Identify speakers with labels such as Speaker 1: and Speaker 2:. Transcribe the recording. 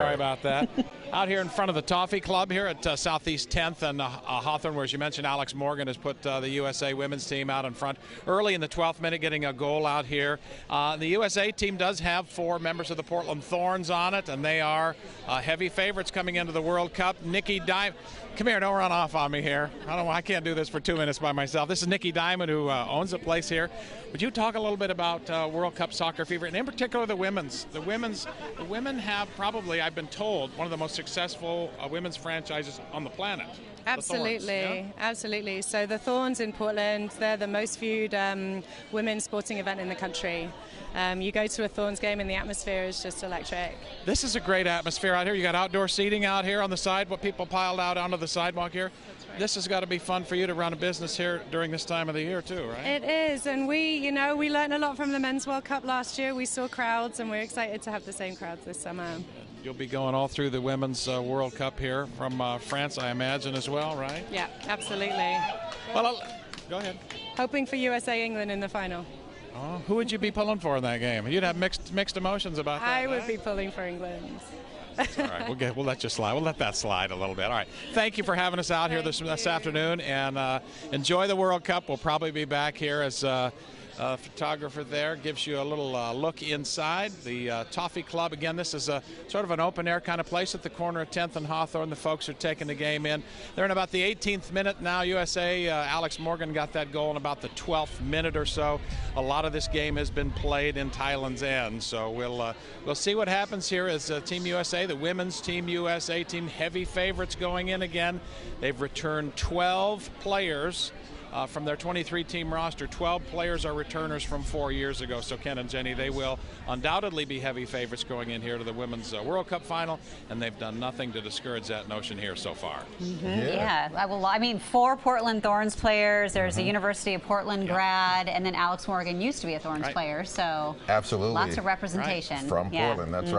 Speaker 1: Sorry about that. Out here in front of the Toffee Club here at Southeast 10th and Hawthorne, where as you mentioned, Alex Morgan has put the USA women's team out in front early in the 12th minute, getting a goal out here. The USA team does have 4 members of the Portland Thorns on it, and they are heavy favorites coming into the World Cup. Nikki Diamond, come here, don't run off on me here. I can't do this for 2 minutes by myself. This is Nikki Diamond, who owns the place here. Would you talk a little bit about World Cup soccer fever, and in particular the women's? The women have probably, I've been told, one of the most successful women's franchises on the planet.
Speaker 2: Absolutely,
Speaker 1: the Thorns, yeah?
Speaker 2: Absolutely. So the Thorns in Portland, they're the most viewed women's sporting event in the country. You go to a Thorns game and the atmosphere is just electric.
Speaker 1: This is a great atmosphere out here. You got outdoor seating out here on the side, what people piled out onto the sidewalk here. Right. This has got to be fun for you to run a business here during this time of the year too, right?
Speaker 2: It is, and we learned a lot from the Men's World Cup last year. We saw crowds, and we're excited to have the same crowds this summer.
Speaker 1: You'll be going all through the Women's World Cup here from France, I imagine, as well, right?
Speaker 2: Yeah, absolutely.
Speaker 1: Well, go ahead.
Speaker 2: Hoping for USA England in the final.
Speaker 1: Oh, who would you be pulling for in that game? You'd have mixed emotions about that.
Speaker 2: I would be pulling for England.
Speaker 1: All right, we'll let you slide. We'll let that slide a little bit. All right, thank you for having us out here this afternoon, and enjoy the World Cup. We'll probably be back here as photographer there gives you a little look inside the Toffee Club. Again, this is a sort of an open-air kind of place at the corner of 10th and Hawthorne. The folks are taking the game in. They're in about the 18th minute now. USA, Alex Morgan got that goal in about the 12th minute or so. A lot of this game has been played in Thailand's end, so we'll see what happens here as Team USA, the women's Team USA team, heavy favorites going in again. They've returned 12 players from their 23-team roster. 12 players are returners from 4 years ago. So Ken and Jenny, they will undoubtedly be heavy favorites going in here to the Women's World Cup final, and they've done nothing to discourage that notion here so far.
Speaker 3: Yeah. Well, I mean, 4 Portland Thorns players. There's a University of Portland grad, and then Alex Morgan used to be a Thorns player. So
Speaker 4: absolutely,
Speaker 3: lots of representation
Speaker 4: from Portland. That's right.